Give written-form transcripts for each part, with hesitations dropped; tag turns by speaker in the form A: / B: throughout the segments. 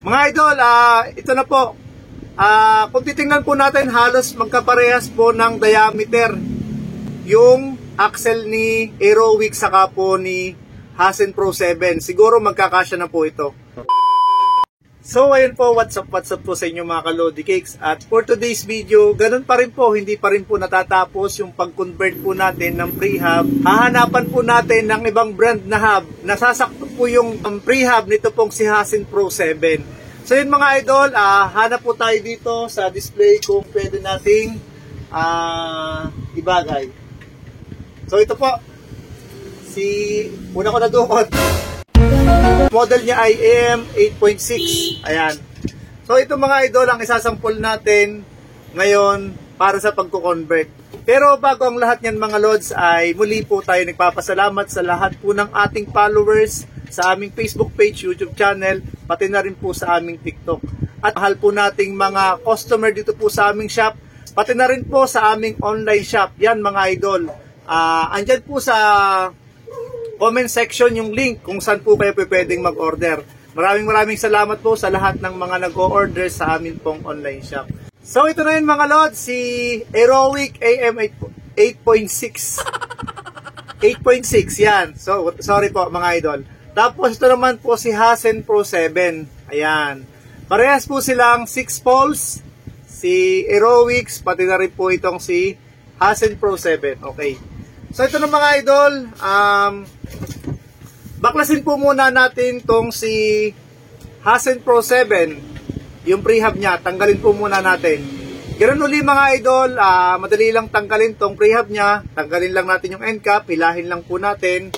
A: Mga idol, ito na po. Kung titingnan po natin, halos magkaparehas po ng diameter yung axle ni Aerowick saka po ni Hasen Pro 7. Siguro magkakasya na po ito. So ayun po, what's up po sa inyo mga ka-Lodi Cakes. At for today's video, ganun pa rin po, hindi pa rin po natatapos yung pag-convert po natin ng pre-hub. Hahanapan po natin ng ibang brand na hub. Nasasakto po yung pre-hub nito pong si Hasen Pro 7. So yun mga idol, hanap po tayo dito sa display kung pwede nating ibagay. So ito po, una ko na dukot. Model niya ay AM8.6. Ayan. So ito mga idol ang isasampol natin ngayon para sa pagko-convert. Pero bago ang lahat niyan mga lods ay muli po tayo nagpapasalamat sa lahat po ng ating followers sa aming Facebook page, YouTube channel, pati na rin po sa aming TikTok. At mahal po nating mga customer dito po sa aming shop, pati na rin po sa aming online shop. Yan mga idol. Andyan po sa comment section yung link kung saan po kayo pwedeng mag-order. Maraming salamat po sa lahat ng mga nag-o-order sa amin pong online shop. So ito na yun mga lods, si Aerowick AM8.6. 8.6 yan. So sorry po mga idol. Tapos ito naman po si Hasen Pro 7. Ayan. Parehas po silang 6 poles. Si Aerowick, pati na rin po itong si Hasen Pro 7. Okay. So ito na mga idol, baklasin po muna natin tong si Hasen Pro 7, yung prehab niya, tanggalin po muna natin. Ganoon uli mga idol, madali lang tanggalin tong prehab niya, tanggalin lang natin yung end cap, hilahin lang po natin,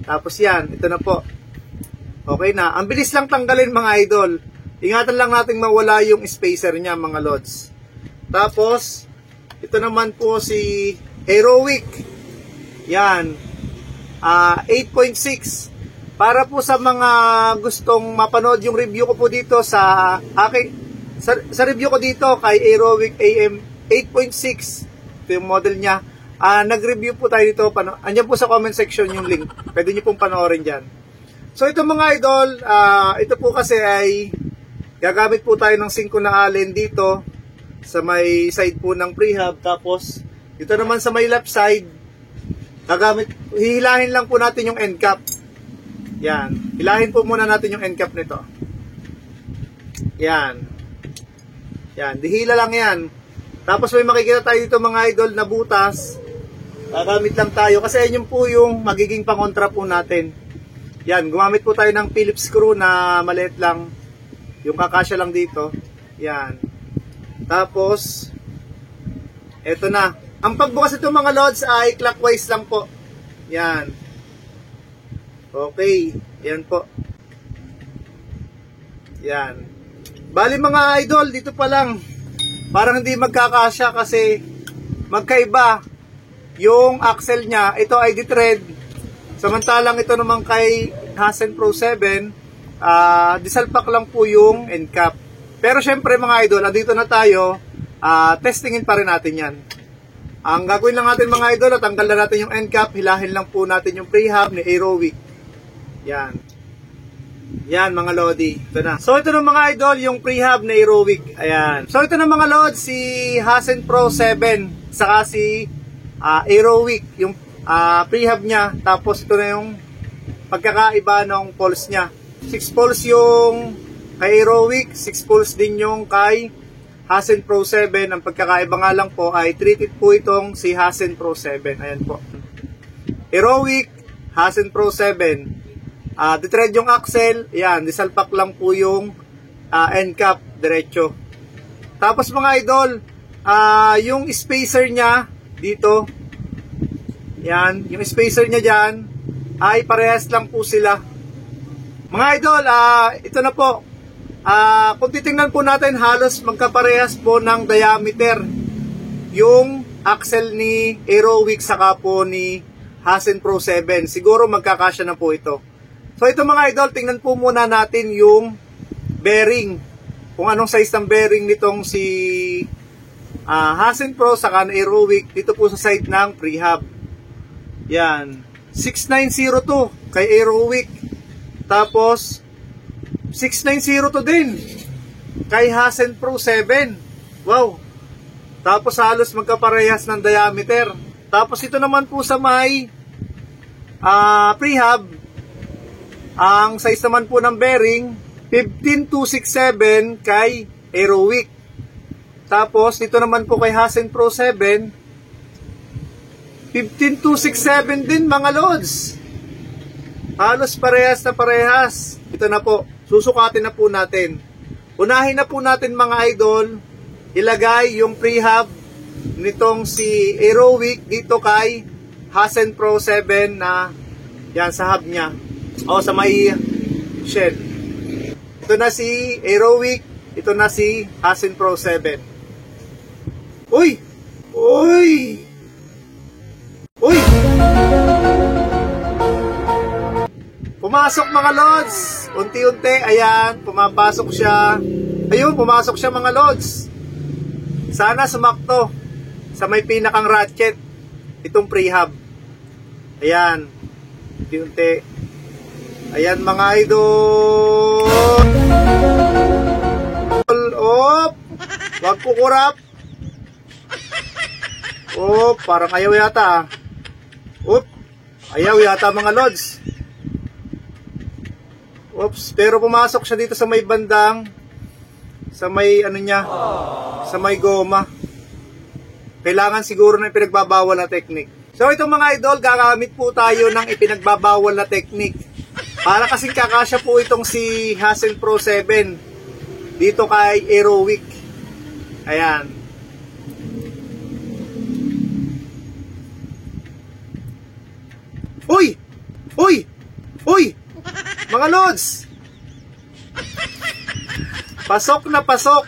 A: tapos yan, ito na po. Okay na, ang bilis lang tanggalin mga idol, ingatan lang natin mawala yung spacer niya mga lods. Tapos, ito naman po si Aerowick. Yan, 8.6. Para po sa mga gustong mapanood yung review ko po dito sa review ko dito kay Aerowick AM 8.6. Ito yung model niya. Nag-review po tayo dito. Andyan po sa comment section yung link. Pwede nyo pong panoorin dyan. So ito mga idol, ito po kasi ay gagamit po tayo ng 5 na allen dito sa may side po ng prehab. Tapos dito naman sa may left side, hihilahin lang po natin yung end cap. Yan. Hilahin po muna natin yung end cap nito. Yan. Yan. Dihila lang yan. Tapos may makikita tayo dito mga idol na butas. Gagamit lang tayo. Kasi yun po yung magiging pangontra po natin. Yan. Gumamit po tayo ng Phillips screw na maliit lang. Yung kakasya lang dito. Yan. Tapos, eto na. Ang pagbukas ito mga lods ay clockwise lang po. Yan. Okay. Yan po. Yan. Bali mga idol, dito pa lang. Parang hindi magkakasya kasi magkaiba yung axle niya. Ito ay di-thread. Samantalang ito naman kay Hasen Pro 7, disalpak lang po yung end cap. Pero syempre mga idol, andito na tayo. Testingin pa rin natin yan. Ang gagawin lang natin mga idol, tanggal na natin yung end cap, hilahin lang po natin yung prehab ni Aerowick. Yan. Yan mga lodi. Ito na. So ito na mga idol, yung prehab ni Aerowick. Ayan. So ito na mga lodi, si Hasen Pro 7, saka si Aerowick, yung prehab niya. Tapos ito na yung pagkakaiba ng poles niya. 6 poles yung kay Aerowick, 6 poles din yung kay Hasen Pro 7, ang pagkakaiba nga lang po ay treated po itong si Hasen Pro 7. Ayan po. Aerowick, Hasen Pro 7. Di-thread yung axle. Ayan, disalpak lang po yung end cap, diretso. Tapos mga idol, yung spacer niya dito, yan, yung spacer niya dyan, ay parehas lang po sila. Mga idol, ito na po. Kung titingnan po natin, halos magkaparehas po ng diameter yung axle ni Aerowick saka po ni Hasen Pro 7. Siguro magkakasya na po ito. So ito mga idol, tingnan po muna natin yung bearing. Kung anong size ng bearing nitong si Hasen Pro saka ni Aerowick dito po sa side ng prehab. Yan. 6902 kay Aerowick. Tapos 690 to din. Kay Hasen Pro 7. Wow. Tapos halos magkaparehas ng diameter. Tapos ito naman po sa may prehab, ang size naman po ng bearing 15267 kay Aerowick. Tapos dito naman po kay Hasen Pro 7 15267 din mga lods. Halos parehas na parehas. Ito na po, susukatin na po natin. Unahin na po natin mga idol, ilagay yung prehab nitong si Aerowick dito kay Hasen Pro 7 na yan sa hub niya o sa may shed. Ito na si Aerowick, ito na si Hasen Pro 7. Uy! Uy! Uy! Pumasok mga lods. Unti-unti, ayan, pumapasok siya. Ayun, pumasok siya mga lods. Sana sumakto sa may pinakang ratchet itong prehab. Ayan. Unti-unti. Ayan mga idol. Op! Wag kukurap. Op, parang ayaw yata. Op, ayaw yata mga lods. Oops, pero pumasok siya dito sa may bandang, sa may ano niya, sa may goma. Kailangan siguro na ipinagbabawal na technique. So itong mga idol, gagamit po tayo ng ipinagbabawal na technique. Para kasing kakasya po itong si Hasen Pro 7 dito kay Aerowick. Ayan. Uy! Uy! Uy! Mga lods! Pasok na pasok!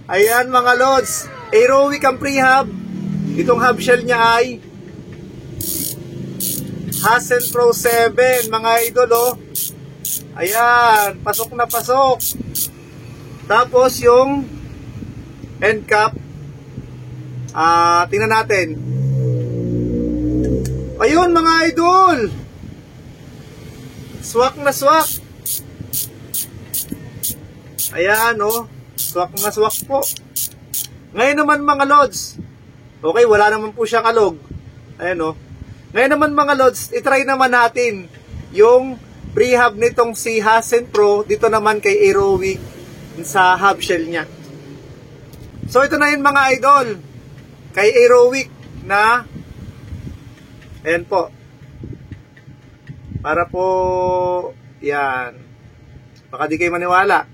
A: Ayan mga lods, Aerowick ang prehab. Itong hub shell niya ay Hasen Pro 7 mga idol oh. Ayan, pasok na pasok. Tapos yung end cap, tingnan natin. Ayun mga idol, swak na swak. Ayan oh, swak na swak po. Ngayon naman mga lods, okay, wala naman po siyang alog. Ayan oh. Ngayon naman mga lods, itry naman natin yung prehab nitong si Hasen Pro dito naman kay Aerowick sa hub shell niya. So ito na yun mga idol, kay Aerowick na, ayan po, para po, yan, baka di kayo maniwala,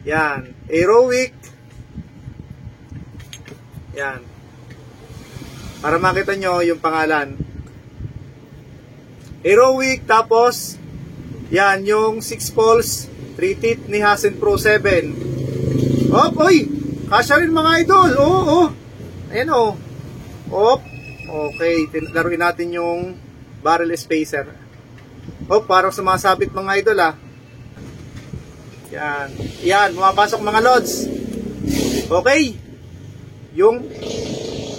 A: yan, Aerowick, yan, para makita nyo yung pangalan, Aerowick. Tapos yan yung 6 poles 3 teeth ni Hasen Pro 7. Op, oy, kasya rin mga idol. Oo, ayan o. Op, okay, laruin natin yung barrel spacer. Op, parang sumasabit mga idol ah. Yan, yan, pumapasok mga lods. Okay, yung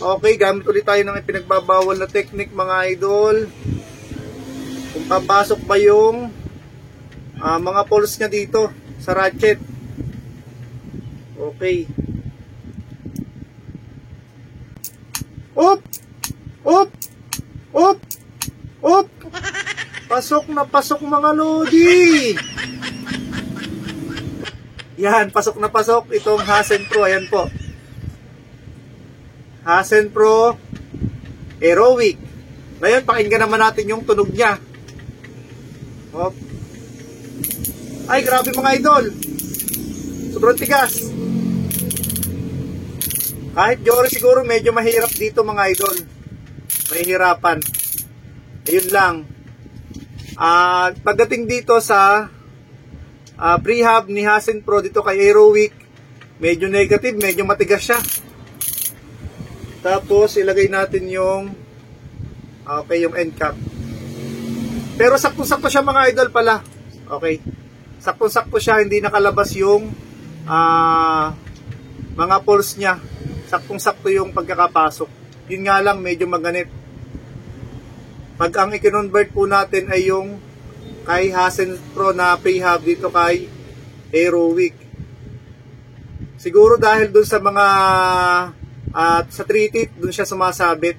A: okay, gamit ulit tayo ng pinagbabawal na technique mga idol. Kung papasok ba yung mga poles niya dito sa ratchet. Okay. Op! Op! Op! Op! Pasok na pasok mga lodi! Yan, pasok na pasok itong Hasen Pro. Ayan po. Hasen Pro Aerowick. Ngayon, pakinggan naman natin yung tunog niya. Op. Ay, grabe mga idol. Sobrang tigas. Kahit Jory siguro medyo mahirap dito mga idol. Mahihirapan. Ayun lang. Pagdating dito sa prehab ni Hasen Pro dito kay Aerowick, medyo negative, medyo matigas siya. Tapos ilagay natin yung okay, yung end cap. Pero sakto-sakto siya mga idol pala. Okay. Sakto-sakto siya, hindi nakalabas yung mga poles niya. Saktong-sakto yung pagkakapasok. Yun nga lang, medyo maganit. Pag ang i-convert po natin ay yung kay Hasen Pro na prehab dito kay Aerowick. Siguro dahil dun sa mga sa 3 teeth dun siya sumasabit.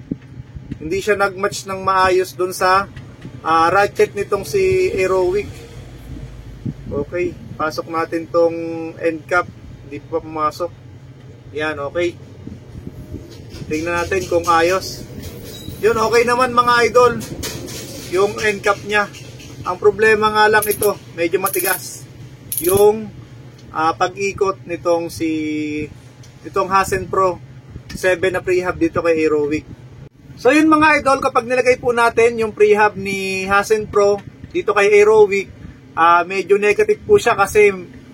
A: Hindi siya nagmatch ng maayos dun sa ratchet nitong si Aerowick. Okay, pasok natin tong end cap. Hindi pa pumasok. Yan, okay. Tingnan natin kung ayos. Yun, okay naman mga idol. Yung end cap niya. Ang problema nga lang ito, medyo matigas. Yung pag-ikot nitong Hasen Pro 7 na prehab dito kay Aerowick. So yun mga idol, kapag nilagay po natin yung prehab ni Hasen Pro dito kay Aerowick, medyo negative po siya kasi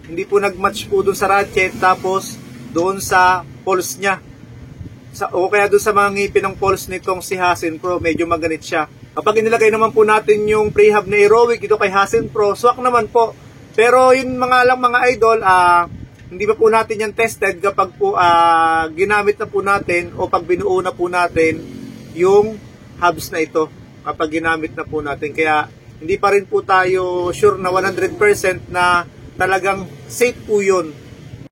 A: hindi po nagmatch po dun sa ratchet tapos doon sa pulse niya. O kaya doon sa mga ngipin ng pulse nitong si Hasen Pro, medyo maganit siya. Kapag inilagay naman po natin yung prehab na Aerowick dito kay Hasen Pro, swak naman po. Pero yun mga idol, hindi pa po natin yan tested kapag po ginamit na po natin o pag binuo na po natin yung hubs na ito. Kapag ginamit na po natin. Kaya hindi pa rin po tayo sure na 100% na talagang safe po yun.